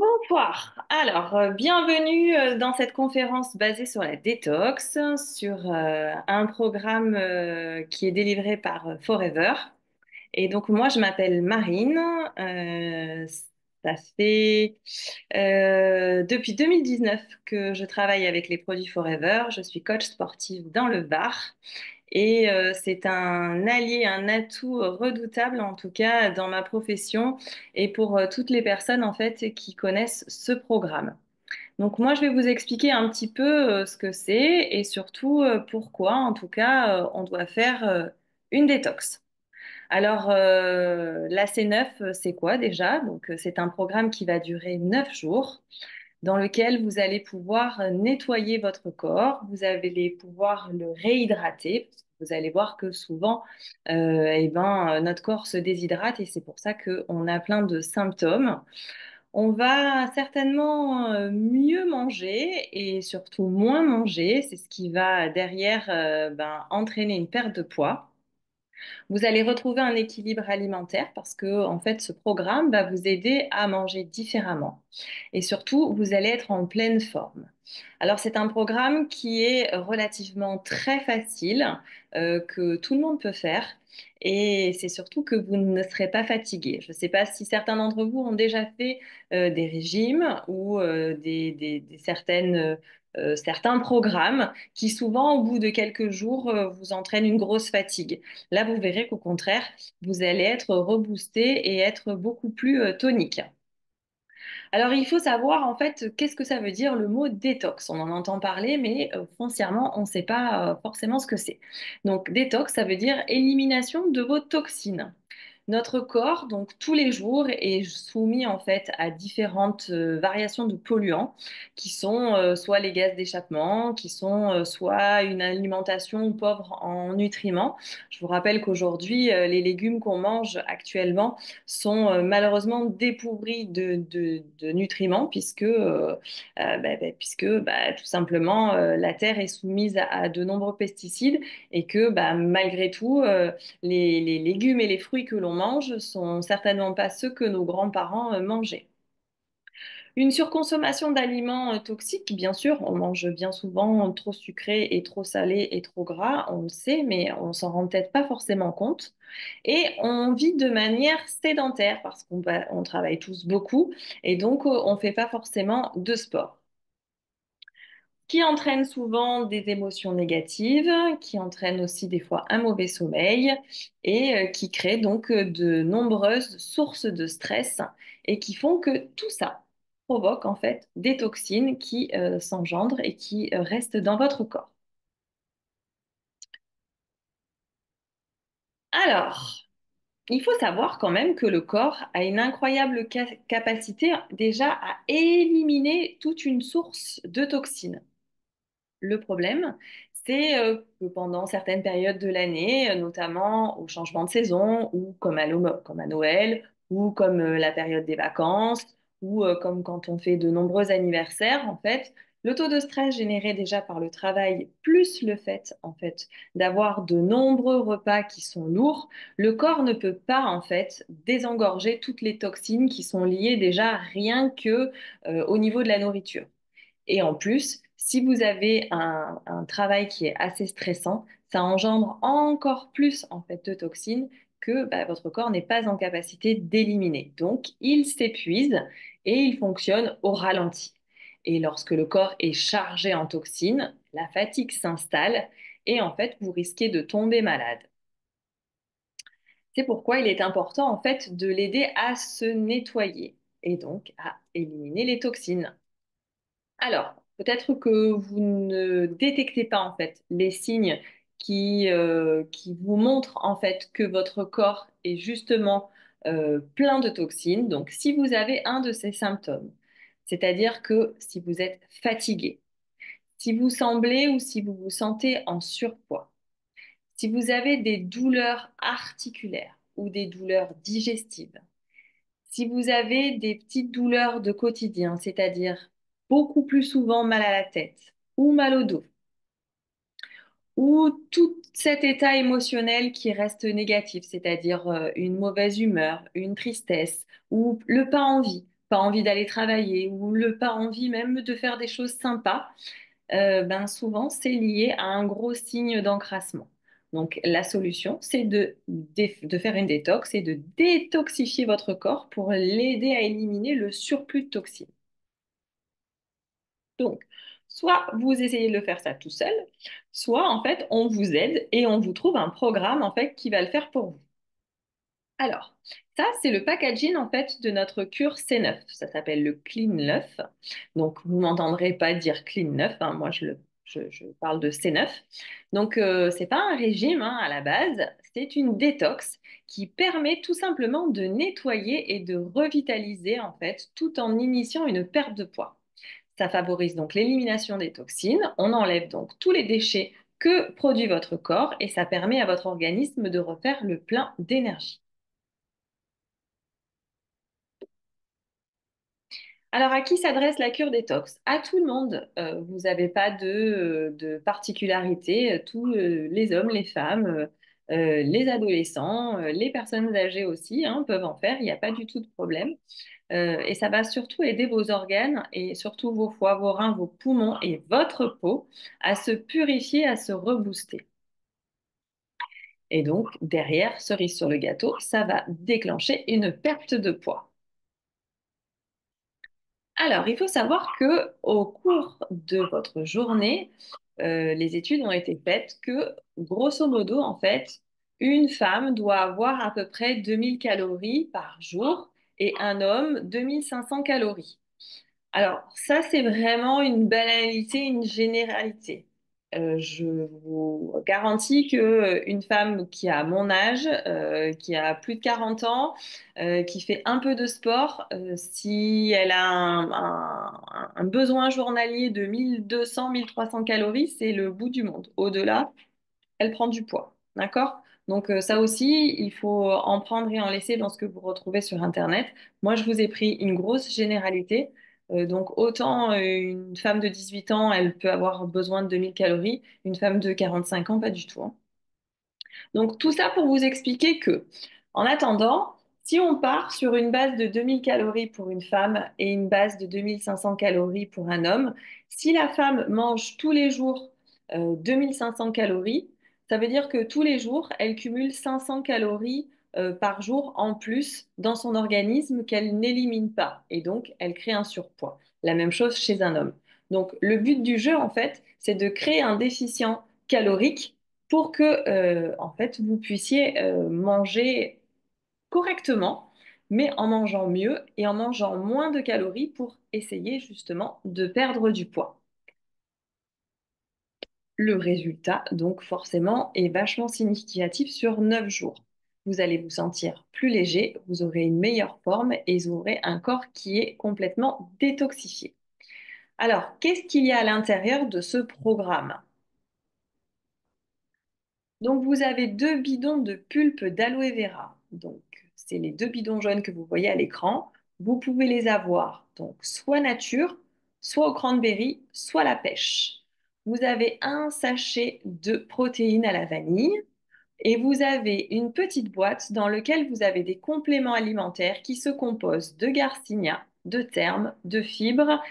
Bonsoir. Bienvenue dans cette conférence basée sur la détox, sur un programme qui est délivré par Forever. Et donc moi, je m'appelle Marine. Ça fait depuis 2019 que je travaille avec les produits Forever. Je suis coach sportive dans le Var. Et c'est un allié, un atout redoutable, en tout cas dans ma profession et pour toutes les personnes en fait qui connaissent ce programme. Donc moi, je vais vous expliquer un petit peu ce que c'est et surtout pourquoi, en tout cas, on doit faire une détox. La C9, c'est quoi déjà? Donc, c'est un programme qui va durer 9 jours dans lequel vous allez pouvoir nettoyer votre corps, vous allez pouvoir le réhydrater, parce que vous allez voir que souvent, notre corps se déshydrate et c'est pour ça qu'on a plein de symptômes. On va certainement mieux manger et surtout moins manger. C'est ce qui va derrière entraîner une perte de poids. Vous allez retrouver un équilibre alimentaire parce que, en fait, ce programme va vous aider à manger différemment. Et surtout, vous allez être en pleine forme. Alors, c'est un programme qui est relativement très facile, que tout le monde peut faire. Et c'est surtout que vous ne serez pas fatigué. Je ne sais pas si certains d'entre vous ont déjà fait des régimes ou certains programmes qui souvent, au bout de quelques jours, vous entraînent une grosse fatigue. Là, vous verrez qu'au contraire, vous allez être reboosté et être beaucoup plus tonique. Alors, il faut savoir en fait qu'est-ce que ça veut dire le mot détox. On en entend parler, mais foncièrement, on ne sait pas forcément ce que c'est. Donc, détox, ça veut dire élimination de vos toxines. Notre corps, donc tous les jours, est soumis en fait à différentes variations de polluants qui sont soit les gaz d'échappement, qui sont soit une alimentation pauvre en nutriments. Je vous rappelle qu'aujourd'hui, les légumes qu'on mange actuellement sont malheureusement dépourvus de nutriments puisque tout simplement la terre est soumise à de nombreux pesticides et que malgré tout, les légumes et les fruits que l'on mange sont certainement pas ceux que nos grands-parents mangeaient. Une surconsommation d'aliments toxiques, bien sûr, on mange bien souvent trop sucré et trop salé et trop gras, on le sait, mais on s'en rend peut-être pas forcément compte. Et on vit de manière sédentaire parce on travaille tous beaucoup et donc on fait pas forcément de sport qui entraîne souvent des émotions négatives, qui entraîne aussi des fois un mauvais sommeil et qui crée donc de nombreuses sources de stress et qui font que tout ça provoque en fait des toxines qui s'engendrent et qui restent dans votre corps. Alors, il faut savoir quand même que le corps a une incroyable capacité déjà à éliminer toute une source de toxines. Le problème, c'est que pendant certaines périodes de l'année, notamment au changement de saison, ou comme à Noël, ou comme la période des vacances, ou comme quand on fait de nombreux anniversaires, en fait, le taux de stress généré déjà par le travail, plus le fait, en fait, d'avoir de nombreux repas qui sont lourds, le corps ne peut pas, en fait, désengorger toutes les toxines qui sont liées déjà rien que, au niveau de la nourriture. Et en plus, si vous avez un travail qui est assez stressant, ça engendre encore plus en fait de toxines que votre corps n'est pas en capacité d'éliminer. Donc, il s'épuise et il fonctionne au ralenti. Et lorsque le corps est chargé en toxines, la fatigue s'installe et en fait, vous risquez de tomber malade. C'est pourquoi il est important en fait de l'aider à se nettoyer et donc à éliminer les toxines. Alors, peut-être que vous ne détectez pas en fait les signes qui vous montrent en fait que votre corps est justement plein de toxines. Donc, si vous avez un de ces symptômes, c'est-à-dire que si vous êtes fatigué, si vous semblez ou si vous vous sentez en surpoids, si vous avez des douleurs articulaires ou des douleurs digestives, si vous avez des petites douleurs de quotidien, c'est-à-dire beaucoup plus souvent mal à la tête ou mal au dos, ou tout cet état émotionnel qui reste négatif, c'est-à-dire une mauvaise humeur, une tristesse ou le pas envie, pas envie d'aller travailler ou le pas envie même de faire des choses sympas, ben souvent c'est lié à un gros signe d'encrassement. Donc la solution, c'est de faire une détox et de détoxifier votre corps pour l'aider à éliminer le surplus de toxines. Donc, soit vous essayez de le faire ça tout seul, soit en fait on vous aide et on vous trouve un programme en fait qui va le faire pour vous. Alors, ça, c'est le packaging en fait de notre cure C9. Ça s'appelle le Clean 9. Donc, vous m'entendrez pas dire Clean 9, hein, moi je parle de C9. Donc, c'est pas un régime hein, à la base, c'est une détox qui permet tout simplement de nettoyer et de revitaliser en fait tout en initiant une perte de poids. Ça favorise donc l'élimination des toxines, on enlève donc tous les déchets que produit votre corps et ça permet à votre organisme de refaire le plein d'énergie. Alors, à qui s'adresse la cure détox? À tout le monde. Vous n'avez pas de particularité. Tous les hommes, les femmes, les adolescents, les personnes âgées aussi hein, peuvent en faire. Il n'y a pas du tout de problème. Et ça va surtout aider vos organes et surtout vos foies, vos reins, vos poumons et votre peau à se purifier, à se rebooster. Et donc, derrière, cerise sur le gâteau, ça va déclencher une perte de poids. Alors, il faut savoir que au cours de votre journée, les études ont été faites que, grosso modo, en fait, une femme doit avoir à peu près 2000 calories par jour et un homme 2500 calories. Alors, ça, c'est vraiment une banalité, une généralité. Je vous garantis que une femme qui a mon âge, qui a plus de 40 ans, qui fait un peu de sport, si elle a un besoin journalier de 1200, 1300 calories, c'est le bout du monde. Au-delà, elle prend du poids. D'accord? Donc ça aussi, il faut en prendre et en laisser dans ce que vous retrouvez sur Internet. Moi, je vous ai pris une grosse généralité. Donc autant une femme de 18 ans, elle peut avoir besoin de 2000 calories, une femme de 45 ans, pas du tout. Hein. Donc tout ça pour vous expliquer que, en attendant, si on part sur une base de 2000 calories pour une femme et une base de 2500 calories pour un homme, si la femme mange tous les jours 2500 calories, ça veut dire que tous les jours, elle cumule 500 calories par jour en plus dans son organisme qu'elle n'élimine pas. Et donc, elle crée un surpoids. La même chose chez un homme. Donc, le but du jeu, en fait, c'est de créer un déficient calorique pour que, en fait, vous puissiez manger correctement, mais en mangeant mieux et en mangeant moins de calories pour essayer justement de perdre du poids. Le résultat, donc forcément, est vachement significatif sur 9 jours. Vous allez vous sentir plus léger, vous aurez une meilleure forme et vous aurez un corps qui est complètement détoxifié. Alors, qu'est-ce qu'il y a à l'intérieur de ce programme? Donc, vous avez deux bidons de pulpe d'aloe vera. Donc, c'est les deux bidons jaunes que vous voyez à l'écran. Vous pouvez les avoir donc soit nature, soit au cranberry, soit la pêche. Vous avez un sachet de protéines à la vanille et vous avez une petite boîte dans laquelle vous avez des compléments alimentaires qui se composent de garcinia, de termes, de fibres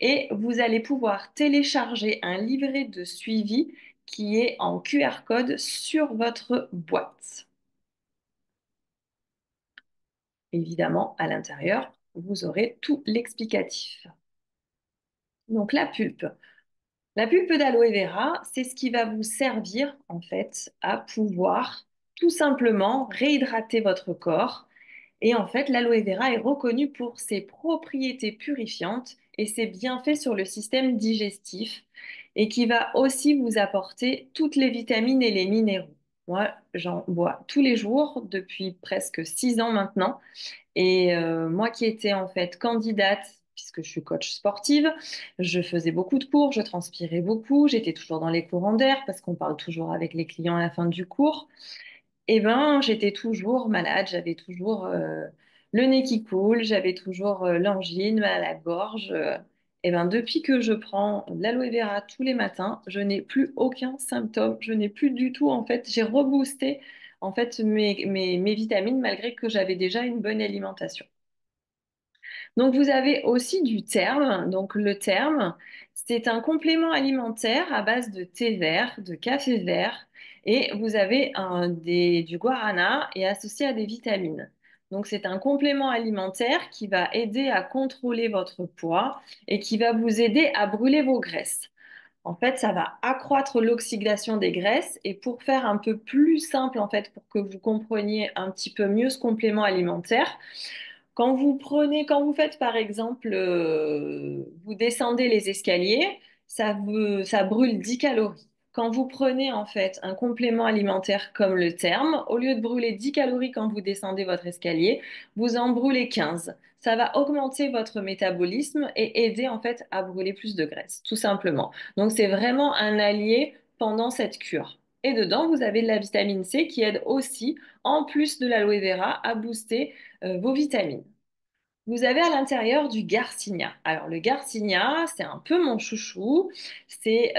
et vous allez pouvoir télécharger un livret de suivi qui est en QR code sur votre boîte. Évidemment, à l'intérieur, vous aurez tout l'explicatif. Donc la pulpe. La pulpe d'aloe vera, c'est ce qui va vous servir en fait à pouvoir tout simplement réhydrater votre corps. Et en fait, l'aloe vera est reconnu pour ses propriétés purifiantes et ses bienfaits sur le système digestif et qui va aussi vous apporter toutes les vitamines et les minéraux. Moi, j'en bois tous les jours depuis presque 6 ans maintenant. Et moi qui étais en fait candidate, puisque je suis coach sportive, je faisais beaucoup de cours, je transpirais beaucoup, j'étais toujours dans les courants d'air parce qu'on parle toujours avec les clients à la fin du cours. Et ben, j'étais toujours malade, j'avais toujours le nez qui coule, j'avais toujours l'angine, mal à la gorge. Et ben, depuis que je prends de l'aloe vera tous les matins, je n'ai plus aucun symptôme, je n'ai plus du tout, en fait, j'ai reboosté en fait mes vitamines malgré que j'avais déjà une bonne alimentation. Donc, vous avez aussi du terme. Donc, le terme, c'est un complément alimentaire à base de thé vert, de café vert, et vous avez du guarana et associé à des vitamines. Donc, c'est un complément alimentaire qui va aider à contrôler votre poids et qui va vous aider à brûler vos graisses. En fait, ça va accroître l'oxydation des graisses et pour faire un peu plus simple, en fait, pour que vous compreniez un petit peu mieux ce complément alimentaire, quand vous faites par exemple, vous descendez les escaliers, ça brûle 10 calories. Quand vous prenez en fait un complément alimentaire comme le terme, au lieu de brûler 10 calories quand vous descendez votre escalier, vous en brûlez 15. Ça va augmenter votre métabolisme et aider en fait à brûler plus de graisse, tout simplement. Donc c'est vraiment un allié pendant cette cure. Et dedans, vous avez de la vitamine C qui aide aussi, en plus de l'aloe vera, à booster vos vitamines. Vous avez à l'intérieur du garcinia. Alors le garcinia, c'est un peu mon chouchou. C'est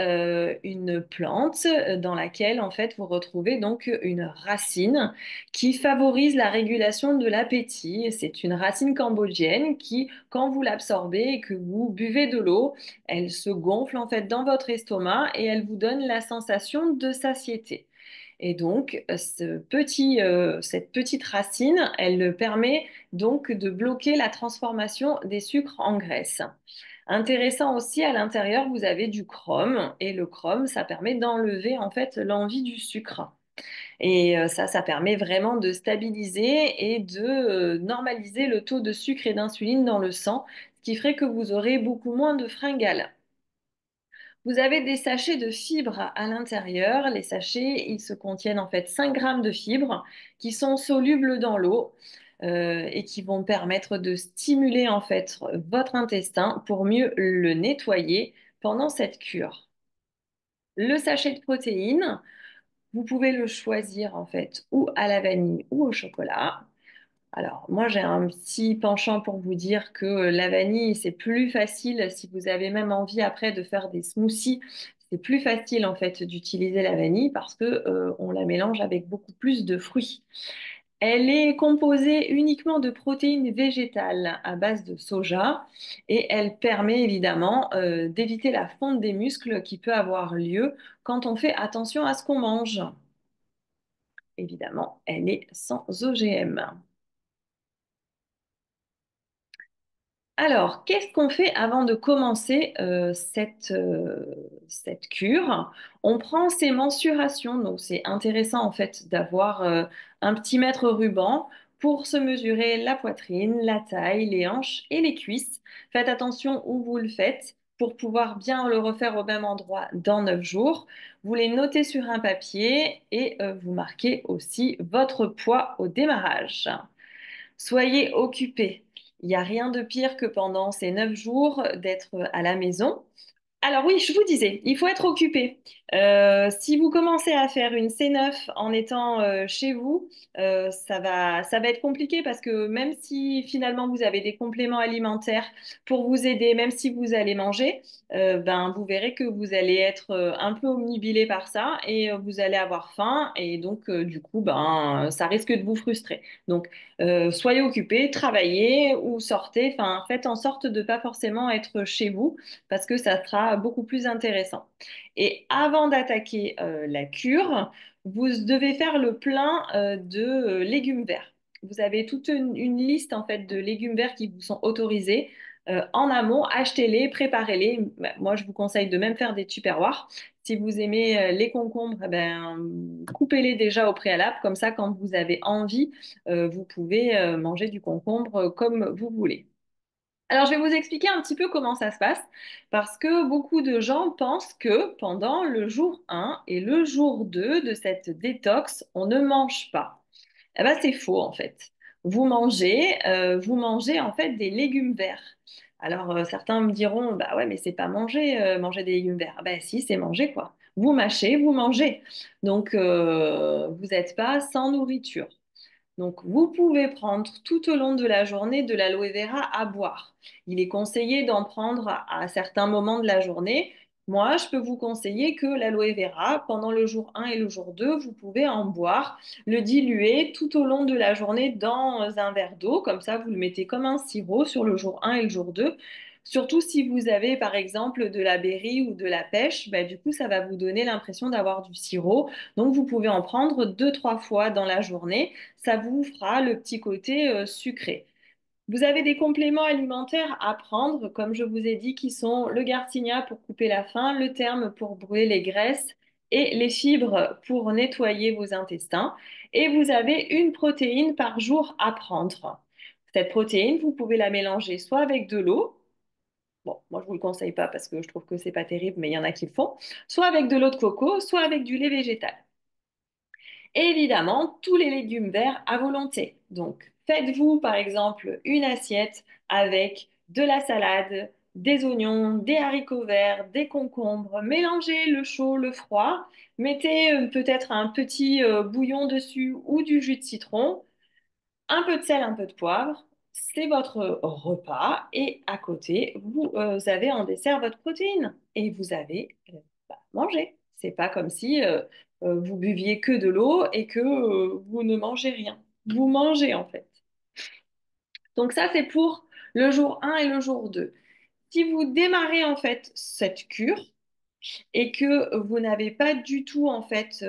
une plante dans laquelle en fait vous retrouvez donc une racine qui favorise la régulation de l'appétit. C'est une racine cambodgienne qui, quand vous l'absorbez et que vous buvez de l'eau, elle se gonfle en fait dans votre estomac et elle vous donne la sensation de satiété. Et donc, cette petite racine, elle permet donc de bloquer la transformation des sucres en graisse. Intéressant aussi, à l'intérieur, vous avez du chrome et le chrome, ça permet d'enlever en fait l'envie du sucre. Et ça permet vraiment de stabiliser et de normaliser le taux de sucre et d'insuline dans le sang, ce qui ferait que vous aurez beaucoup moins de fringales. Vous avez des sachets de fibres à l'intérieur. Les sachets, ils se contiennent en fait 5 grammes de fibres qui sont solubles dans l'eau et qui vont permettre de stimuler en fait votre intestin pour mieux le nettoyer pendant cette cure. Le sachet de protéines, vous pouvez le choisir en fait ou à la vanille ou au chocolat. Alors, moi, j'ai un petit penchant pour vous dire que la vanille, c'est plus facile si vous avez même envie après de faire des smoothies. C'est plus facile en fait d'utiliser la vanille parce que on la mélange avec beaucoup plus de fruits. Elle est composée uniquement de protéines végétales à base de soja et elle permet évidemment d'éviter la fonte des muscles qui peut avoir lieu quand on fait attention à ce qu'on mange. Évidemment, elle est sans OGM. Alors, qu'est-ce qu'on fait avant de commencer cette cure? On prend ses mensurations, donc c'est intéressant en fait d'avoir un petit mètre ruban pour se mesurer la poitrine, la taille, les hanches et les cuisses. Faites attention où vous le faites pour pouvoir bien le refaire au même endroit dans 9 jours. Vous les notez sur un papier et vous marquez aussi votre poids au démarrage. Soyez occupés. Il n'y a rien de pire que pendant ces 9 jours d'être à la maison. Alors oui, je vous disais, il faut être occupé. Si vous commencez à faire une C9 en étant chez vous, ça va être compliqué parce que même si finalement vous avez des compléments alimentaires pour vous aider, même si vous allez manger, ben, vous verrez que vous allez être un peu omnibulé par ça et vous allez avoir faim et donc du coup, ben, ça risque de vous frustrer. Donc, soyez occupés, travaillez ou sortez, enfin, faites en sorte de pas forcément être chez vous parce que ça sera beaucoup plus intéressant. Et avant d'attaquer la cure, vous devez faire le plein de légumes verts. Vous avez toute une liste en fait de légumes verts qui vous sont autorisés. En amont, achetez-les, préparez-les. Bah, moi, je vous conseille de même faire des tupperwares. Si vous aimez les concombres, eh ben, coupez-les déjà au préalable. Comme ça, quand vous avez envie, vous pouvez manger du concombre comme vous voulez. Alors, je vais vous expliquer un petit peu comment ça se passe, parce que beaucoup de gens pensent que pendant le jour 1 et le jour 2 de cette détox, on ne mange pas. Eh ben, c'est faux en fait. Vous mangez en fait des légumes verts. Alors, certains me diront, bah ouais, mais c'est pas manger, manger des légumes verts. Ah ben si, c'est manger quoi. Vous mâchez, vous mangez. Donc, vous n'êtes pas sans nourriture. Donc, vous pouvez prendre tout au long de la journée de l'aloe vera à boire. Il est conseillé d'en prendre à certains moments de la journée, Moi, je peux vous conseiller que l'aloe vera, pendant le jour 1 et le jour 2, vous pouvez en boire, le diluer tout au long de la journée dans un verre d'eau. Comme ça, vous le mettez comme un sirop sur le jour 1 et le jour 2. Surtout si vous avez, par exemple, de la berry ou de la pêche, bah, du coup, ça va vous donner l'impression d'avoir du sirop. Donc, vous pouvez en prendre deux, trois fois dans la journée. Ça vous fera le petit côté sucré. Vous avez des compléments alimentaires à prendre, comme je vous ai dit, qui sont le Garcinia pour couper la faim, le terme pour brûler les graisses et les fibres pour nettoyer vos intestins. Et vous avez une protéine par jour à prendre. Cette protéine, vous pouvez la mélanger soit avec de l'eau. Bon, moi je vous le conseille pas parce que je trouve que c'est pas terrible, mais il y en a qui le font. Soit avec de l'eau de coco, soit avec du lait végétal. Et évidemment, tous les légumes verts à volonté. Donc, faites-vous par exemple une assiette avec de la salade, des oignons, des haricots verts, des concombres. Mélangez le chaud, le froid. Mettez peut-être un petit bouillon dessus ou du jus de citron, un peu de sel, un peu de poivre. C'est votre repas. Et à côté, vous avez en dessert votre protéine. Et vous avez mangé. C'est pas comme si vous buviez que de l'eau et que vous ne mangez rien. Vous mangez en fait. Donc ça, c'est pour le jour 1 et le jour 2. Si vous démarrez en fait cette cure, et que vous n'avez pas du tout en fait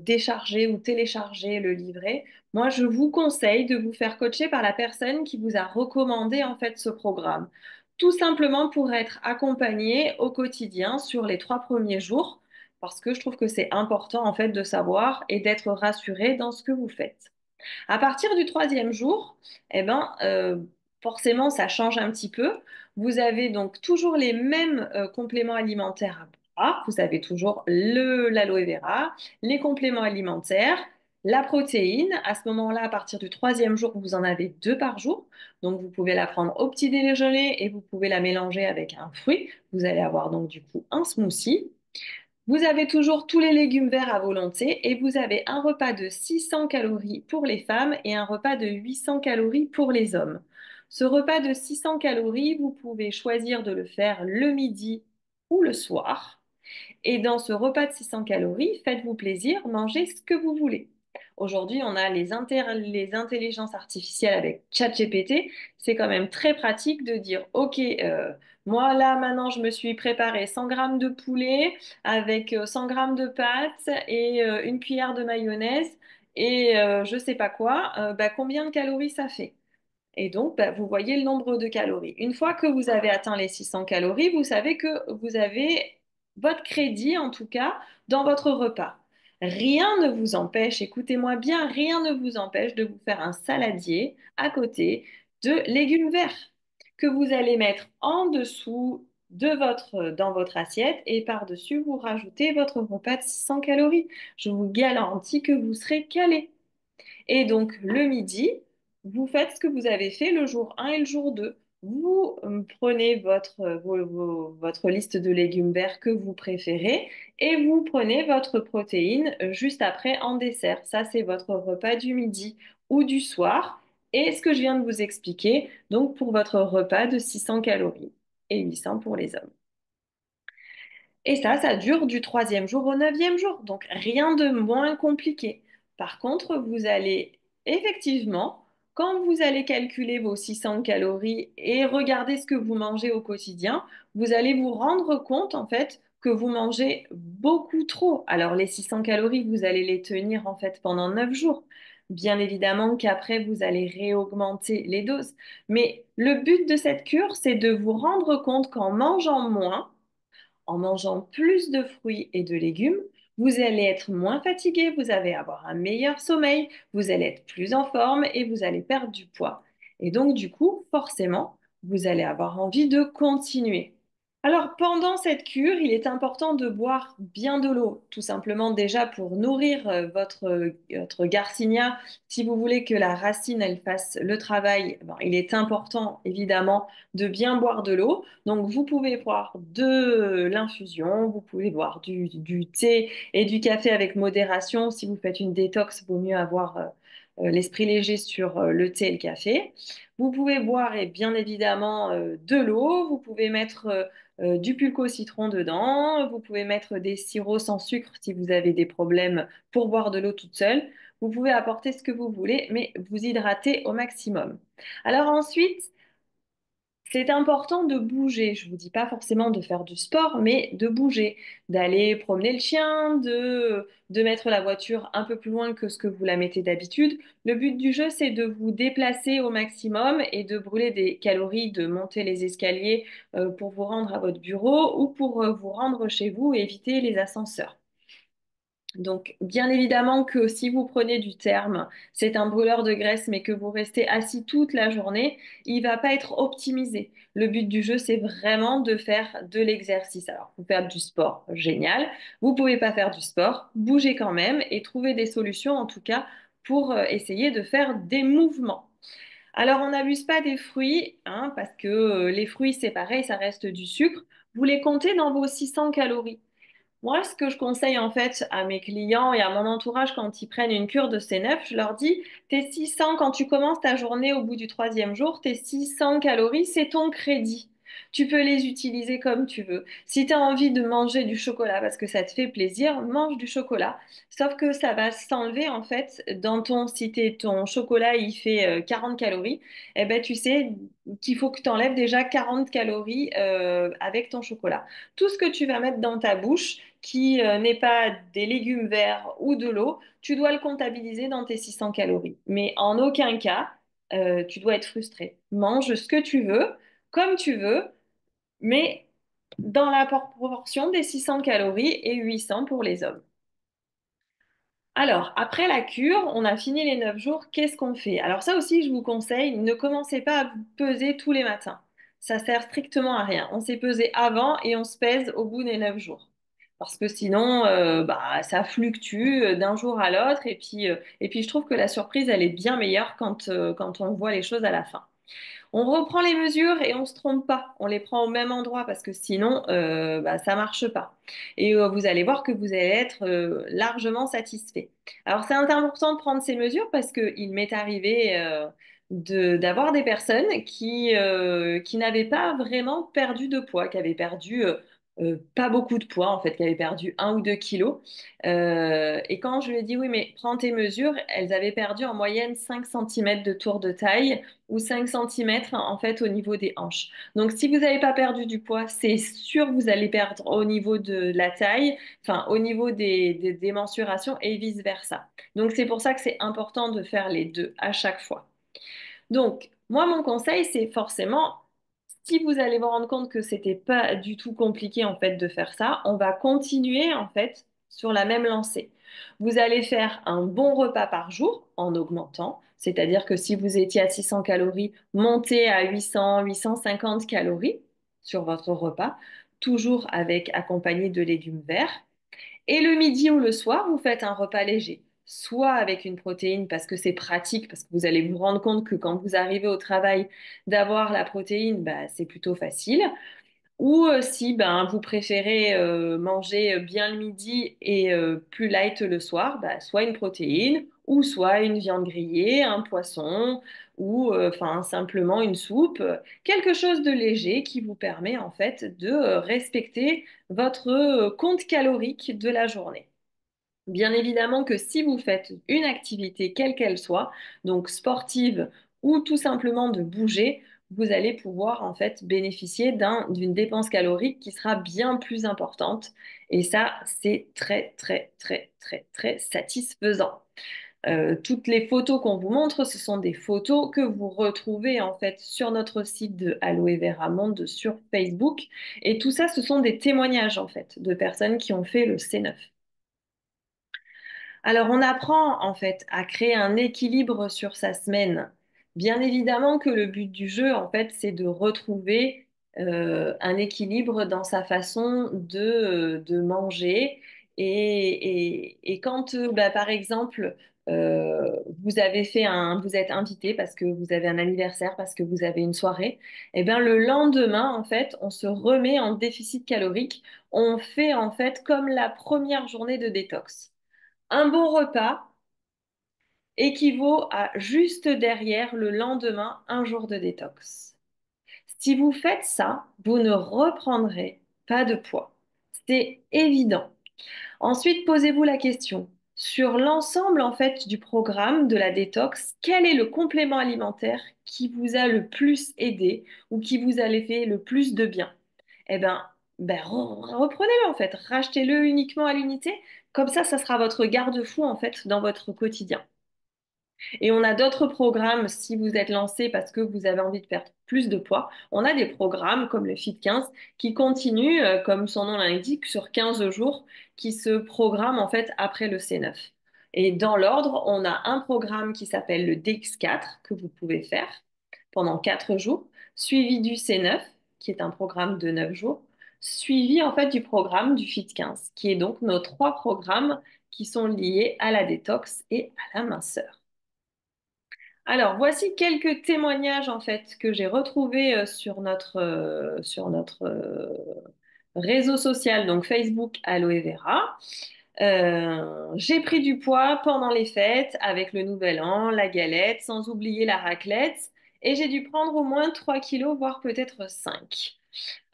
déchargé ou téléchargé le livret, moi je vous conseille de vous faire coacher par la personne qui vous a recommandé en fait ce programme. Tout simplement pour être accompagné au quotidien sur les 3 premiers jours, parce que je trouve que c'est important en fait de savoir et d'être rassuré dans ce que vous faites. À partir du troisième jour, eh ben, forcément, ça change un petit peu. Vous avez donc toujours les mêmes compléments alimentaires à boire. Vous avez toujours l'aloe vera, les compléments alimentaires, la protéine. À ce moment-là, à partir du troisième jour, vous en avez deux par jour. Donc, vous pouvez la prendre au petit déjeuner et vous pouvez la mélanger avec un fruit. Vous allez avoir donc du coup un smoothie. Vous avez toujours tous les légumes verts à volonté et vous avez un repas de 600 calories pour les femmes et un repas de 800 calories pour les hommes. Ce repas de 600 calories, vous pouvez choisir de le faire le midi ou le soir. Et dans ce repas de 600 calories, faites-vous plaisir, mangez ce que vous voulez. Aujourd'hui, on a les intelligences artificielles avec ChatGPT. C'est quand même très pratique de dire, OK, moi là maintenant, je me suis préparé 100 grammes de poulet avec 100 grammes de pâtes et une cuillère de mayonnaise et je sais pas quoi. Bah, combien de calories ça fait? Et donc, bah, vous voyez le nombre de calories. Une fois que vous avez atteint les 600 calories, vous savez que vous avez votre crédit, en tout cas, dans votre repas. Rien ne vous empêche, écoutez-moi bien, rien ne vous empêche de vous faire un saladier à côté de légumes verts que vous allez mettre en dessous dans votre assiette et par-dessus, vous rajoutez votre repas de 600 calories. Je vous garantis que vous serez calé. Et donc, le midi, vous faites ce que vous avez fait le jour 1 et le jour 2. Vous prenez votre liste de légumes verts que vous préférez et vous prenez votre protéine juste après en dessert. Ça, c'est votre repas du midi ou du soir. Et ce que je viens de vous expliquer, donc pour votre repas de 600 calories et 800 pour les hommes. Et ça dure du troisième jour au neuvième jour. Donc, rien de moins compliqué. Par contre, vous allez effectivement, quand vous allez calculer vos 600 calories et regarder ce que vous mangez au quotidien, vous allez vous rendre compte, en fait, que vous mangez beaucoup trop. Alors, les 600 calories, vous allez les tenir, en fait, pendant 9 jours. Bien évidemment qu'après, vous allez réaugmenter les doses. Mais le but de cette cure, c'est de vous rendre compte qu'en mangeant moins, en mangeant plus de fruits et de légumes, vous allez être moins fatigué, vous allez avoir un meilleur sommeil, vous allez être plus en forme et vous allez perdre du poids. Et donc, du coup, forcément, vous allez avoir envie de continuer. Alors, pendant cette cure, il est important de boire bien de l'eau, tout simplement déjà pour nourrir votre garcinia. Si vous voulez que la racine, elle fasse le travail, ben, il est important, évidemment, de bien boire de l'eau. Donc, vous pouvez boire de l'infusion, vous pouvez boire du thé et du café avec modération. Si vous faites une détox, il vaut mieux avoir l'esprit léger sur le thé et le café. Vous pouvez boire et bien évidemment de l'eau. Vous pouvez mettre du pulco au citron dedans. Vous pouvez mettre des sirops sans sucre si vous avez des problèmes pour boire de l'eau toute seule. Vous pouvez apporter ce que vous voulez, mais vous hydratez au maximum. Alors ensuite, c'est important de bouger. Je vous dis pas forcément de faire du sport, mais de bouger, d'aller promener le chien, de mettre la voiture un peu plus loin que ce que vous la mettez d'habitude. Le but du jeu, c'est de vous déplacer au maximum et de brûler des calories, de monter les escaliers pour vous rendre à votre bureau ou pour vous rendre chez vous et éviter les ascenseurs. Donc, bien évidemment que si vous prenez du terme, c'est un brûleur de graisse, mais que vous restez assis toute la journée, il va pas être optimisé. Le but du jeu, c'est vraiment de faire de l'exercice. Alors, vous faites du sport, génial. Vous pouvez pas faire du sport, bougez quand même et trouvez des solutions, en tout cas, pour essayer de faire des mouvements. Alors, on n'abuse pas des fruits, hein, parce que les fruits, c'est pareil, ça reste du sucre. Vous les comptez dans vos 600 calories. Moi, ce que je conseille en fait à mes clients et à mon entourage quand ils prennent une cure de C9, je leur dis, tes 600, quand tu commences ta journée au bout du troisième jour, tes 600 calories, c'est ton crédit. Tu peux les utiliser comme tu veux. Si tu as envie de manger du chocolat parce que ça te fait plaisir, mange du chocolat. Sauf que ça va s'enlever en fait dans ton, si ton chocolat il fait 40 calories, eh ben tu sais qu'il faut que tu enlèves déjà 40 calories avec ton chocolat. Tout ce que tu vas mettre dans ta bouche, qui n'est pas des légumes verts ou de l'eau, tu dois le comptabiliser dans tes 600 calories. Mais en aucun cas, tu dois être frustré. Mange ce que tu veux, comme tu veux, mais dans la proportion des 600 calories et 800 pour les hommes. Alors, après la cure, on a fini les 9 jours, qu'est-ce qu'on fait? Alors ça aussi, je vous conseille, ne commencez pas à vous peser tous les matins. Ça sert strictement à rien. On s'est pesé avant et on se pèse au bout des 9 jours. Parce que sinon, bah, ça fluctue d'un jour à l'autre. Et puis, je trouve que la surprise, elle est bien meilleure quand on voit les choses à la fin. On reprend les mesures et on se trompe pas. On les prend au même endroit parce que sinon, bah, ça marche pas. Et vous allez voir que vous allez être largement satisfait. Alors, c'est important de prendre ces mesures parce que il m'est arrivé d'avoir des personnes qui n'avaient pas vraiment perdu de poids, qui avaient perdu pas beaucoup de poids en fait, qui avaient perdu 1 ou 2 kilos. Et quand je lui ai dit oui, mais prends tes mesures, elles avaient perdu en moyenne 5 centimètres de tour de taille ou 5 centimètres en fait au niveau des hanches. Donc si vous n'avez pas perdu du poids, c'est sûr que vous allez perdre au niveau de la taille, enfin au niveau des mensurations et vice-versa. Donc c'est pour ça que c'est important de faire les deux à chaque fois. Donc, moi, mon conseil, c'est forcément, si vous allez vous rendre compte que c'était pas du tout compliqué en fait de faire ça, on va continuer en fait sur la même lancée. Vous allez faire un bon repas par jour en augmentant, c'est-à-dire que si vous étiez à 600 calories, montez à 800, 850 calories sur votre repas, toujours avec accompagné de légumes verts. Et le midi ou le soir, vous faites un repas léger, soit avec une protéine parce que c'est pratique, parce que vous allez vous rendre compte que quand vous arrivez au travail, d'avoir la protéine, bah, c'est plutôt facile. Ou si ben, vous préférez manger bien le midi et plus light le soir, bah, soit une protéine, ou soit une viande grillée, un poisson, ou enfin simplement une soupe, quelque chose de léger qui vous permet en fait de respecter votre compte calorique de la journée. Bien évidemment que si vous faites une activité, quelle qu'elle soit, donc sportive ou tout simplement de bouger, vous allez pouvoir en fait bénéficier d'une dépense calorique qui sera bien plus importante. Et ça, c'est très, très, très, très, très satisfaisant. Toutes les photos qu'on vous montre, ce sont des photos que vous retrouvez en fait sur notre site de Aloe Vera Monde sur Facebook. Et tout ça, ce sont des témoignages en fait de personnes qui ont fait le C9. Alors, on apprend en fait à créer un équilibre sur sa semaine. Bien évidemment que le but du jeu, en fait, c'est de retrouver un équilibre dans sa façon de manger. Et quand, bah, par exemple, vous êtes invité parce que vous avez un anniversaire, parce que vous avez une soirée, et bien le lendemain, en fait, on se remet en déficit calorique. On fait en fait comme la première journée de détox un bon repas équivaut à juste derrière le lendemain un jour de détox. Si vous faites ça, vous ne reprendrez pas de poids. C'est évident. Ensuite, posez-vous la question, sur l'ensemble en fait du programme de la détox, quel est le complément alimentaire qui vous a le plus aidé ou qui vous a fait le plus de bien? Eh ben, reprenez-le en fait, rachetez-le uniquement à l'unité, comme ça sera votre garde-fou en fait dans votre quotidien. Et on a d'autres programmes si vous êtes lancé parce que vous avez envie de perdre plus de poids. On a des programmes comme le Fit 15 qui continuent, comme son nom l'indique, sur 15 jours, qui se programment en fait après le C9. Et dans l'ordre, on a un programme qui s'appelle le DX4 que vous pouvez faire pendant 4 jours, suivi du C9, qui est un programme de 9 jours, suivi en fait du programme du Fit 15, qui est donc nos trois programmes qui sont liés à la détox et à la minceur. Alors, voici quelques témoignages en fait que j'ai retrouvés sur notre réseau social, donc Facebook Aloe Vera. J'ai pris du poids pendant les fêtes avec le Nouvel An, la galette, sans oublier la raclette, et j'ai dû prendre au moins 3 kilos, voire peut-être 5.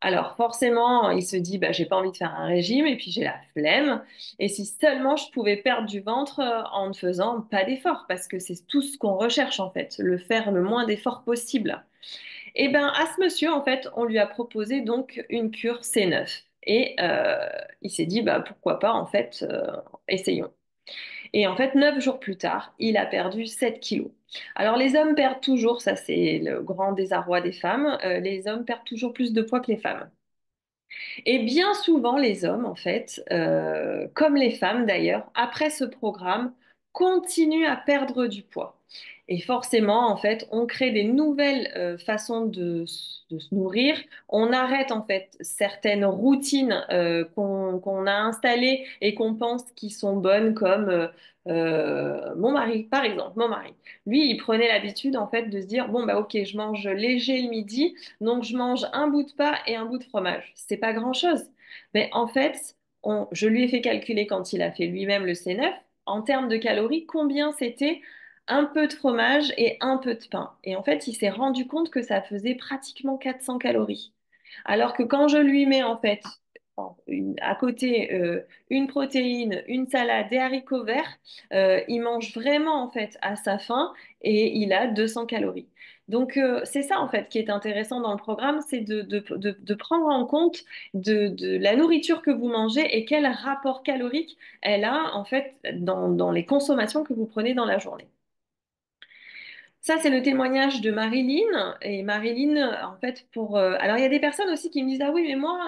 Alors forcément, il se dit, bah, j'ai pas envie de faire un régime et puis j'ai la flemme. Et si seulement je pouvais perdre du ventre en ne faisant pas d'efforts, parce que c'est tout ce qu'on recherche en fait, le faire le moins d'efforts possible. Et ben à ce monsieur, en fait, on lui a proposé donc une cure C9. Et il s'est dit, bah, pourquoi pas, en fait, essayons. Et en fait, 9 jours plus tard, il a perdu 7 kilos. Alors les hommes perdent toujours, ça c'est le grand désarroi des femmes, les hommes perdent toujours plus de poids que les femmes. Et bien souvent, les hommes, en fait, comme les femmes d'ailleurs, après ce programme, continuent à perdre du poids. Et forcément, en fait, on crée des nouvelles façons de se nourrir. On arrête, en fait, certaines routines qu'on a installées et qu'on pense qui sont bonnes, comme mon mari, par exemple, mon mari. Lui, il prenait l'habitude, en fait, de se dire, bon, bah, ok, je mange léger le midi, donc, je mange un bout de pain et un bout de fromage. C'est pas grand-chose. Mais en fait, je lui ai fait calculer quand il a fait lui-même le C9, en termes de calories, combien c'était un peu de fromage et un peu de pain. Et en fait, il s'est rendu compte que ça faisait pratiquement 400 calories. Alors que quand je lui mets en fait à côté une protéine, une salade, des haricots verts, il mange vraiment en fait à sa faim et il a 200 calories. Donc c'est ça en fait qui est intéressant dans le programme, c'est de prendre en compte de la nourriture que vous mangez et quel rapport calorique elle a en fait dans les consommations que vous prenez dans la journée. Ça, c'est le témoignage de Marilyn. Et Marilyn, en fait, alors, il y a des personnes aussi qui me disent, ah oui, mais moi,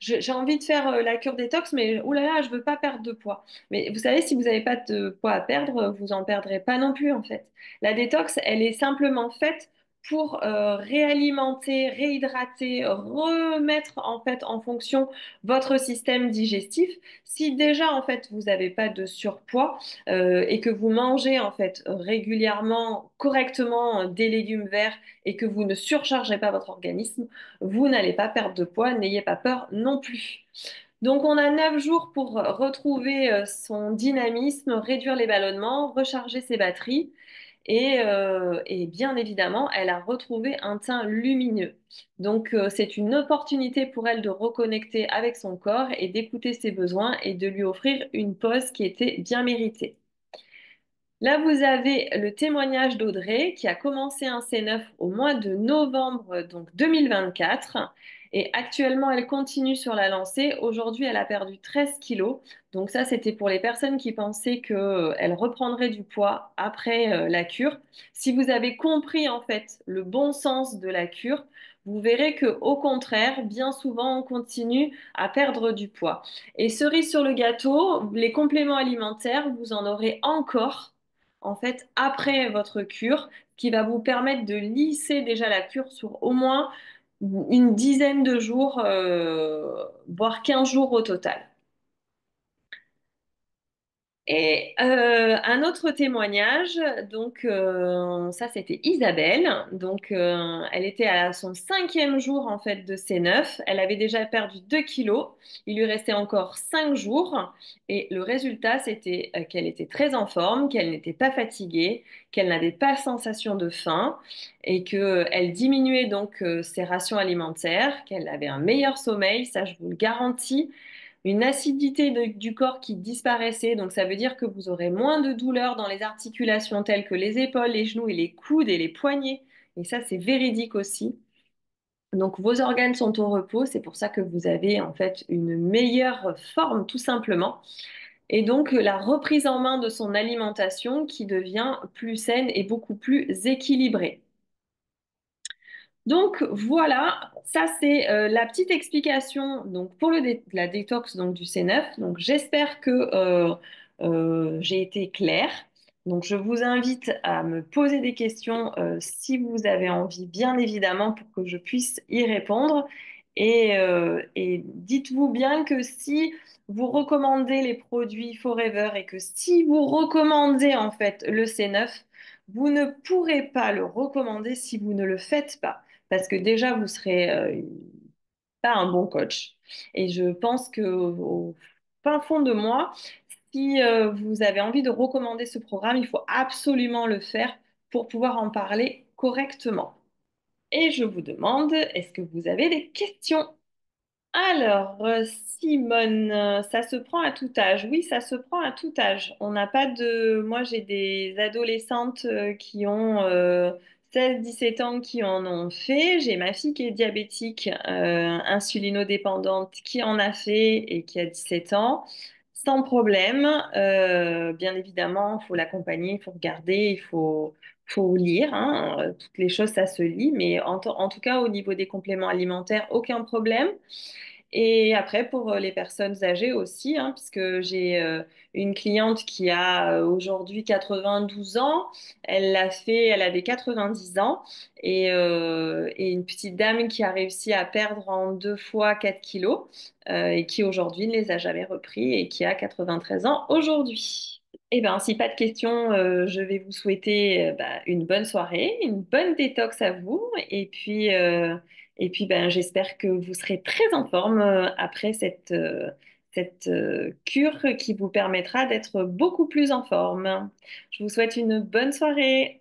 j'ai envie de faire la cure détox, mais oulala, je veux pas perdre de poids. Mais vous savez, si vous n'avez pas de poids à perdre, vous en perdrez pas non plus, en fait. La détox, elle est simplement faite pour réalimenter, réhydrater, remettre en fait en fonction votre système digestif. Si déjà, en fait, vous n'avez pas de surpoids, et que vous mangez en fait régulièrement, correctement des légumes verts et que vous ne surchargez pas votre organisme, vous n'allez pas perdre de poids, n'ayez pas peur non plus. Donc on a 9 jours pour retrouver son dynamisme, réduire les ballonnements, recharger ses batteries. Et bien évidemment, elle a retrouvé un teint lumineux. Donc, c'est une opportunité pour elle de reconnecter avec son corps et d'écouter ses besoins et de lui offrir une pause qui était bien méritée. Là, vous avez le témoignage d'Audrey qui a commencé un C9 au mois de novembre donc 2024 et actuellement elle continue sur la lancée. Aujourd'hui, elle a perdu 13 kilos. Donc ça, c'était pour les personnes qui pensaient qu'elle reprendrait du poids après la cure. Si vous avez compris en fait le bon sens de la cure, vous verrez que au contraire, bien souvent, on continue à perdre du poids. Et cerise sur le gâteau, les compléments alimentaires, vous en aurez encore en fait après votre cure, qui va vous permettre de lisser déjà la cure sur au moins une dizaine de jours, voire 15 jours au total. Et un autre témoignage, donc ça c'était Isabelle, donc elle était à son cinquième jour en fait de C9, elle avait déjà perdu 2 kilos, il lui restait encore 5 jours et le résultat c'était qu'elle était très en forme, qu'elle n'était pas fatiguée, qu'elle n'avait pas sensation de faim et qu'elle diminuait donc ses rations alimentaires, qu'elle avait un meilleur sommeil, ça je vous le garantis, une acidité du corps qui disparaissait. Donc ça veut dire que vous aurez moins de douleurs dans les articulations telles que les épaules, les genoux et les coudes et les poignets. Et ça, c'est véridique aussi. Donc vos organes sont au repos, c'est pour ça que vous avez en fait une meilleure forme tout simplement. Et donc la reprise en main de son alimentation qui devient plus saine et beaucoup plus équilibrée. Donc voilà, ça c'est la petite explication donc pour la détox donc du C9. Donc j'espère que j'ai été claire. Donc je vous invite à me poser des questions si vous avez envie, bien évidemment, pour que je puisse y répondre. Et dites-vous bien que si vous recommandez les produits Forever et que si vous recommandez en fait le C9, vous ne pourrez pas le recommander si vous ne le faites pas parce que déjà, vous serez pas un bon coach. Et je pense que au fin fond de moi, si vous avez envie de recommander ce programme, il faut absolument le faire pour pouvoir en parler correctement. Et je vous demande, est-ce que vous avez des questions? Alors, Simone, ça se prend à tout âge. Oui, ça se prend à tout âge. On n'a pas de... Moi, j'ai des adolescentes qui ont 16-17 ans qui en ont fait. J'ai ma fille qui est diabétique, insulinodépendante, qui en a fait et qui a 17 ans. Sans problème. Bien évidemment, il faut l'accompagner, il faut regarder, faut lire. Hein. Toutes les choses, ça se lit. Mais en tout cas, au niveau des compléments alimentaires, aucun problème. Et après, pour les personnes âgées aussi, hein, puisque j'ai une cliente qui a aujourd'hui 92 ans, elle l'a fait, elle avait 90 ans, et une petite dame qui a réussi à perdre en 2 fois 4 kilos, et qui aujourd'hui ne les a jamais repris et qui a 93 ans aujourd'hui. Eh bien, si pas de questions, je vais vous souhaiter bah, une bonne soirée, une bonne détox à vous, et puis, ben, j'espère que vous serez très en forme après cette cure qui vous permettra d'être beaucoup plus en forme. Je vous souhaite une bonne soirée.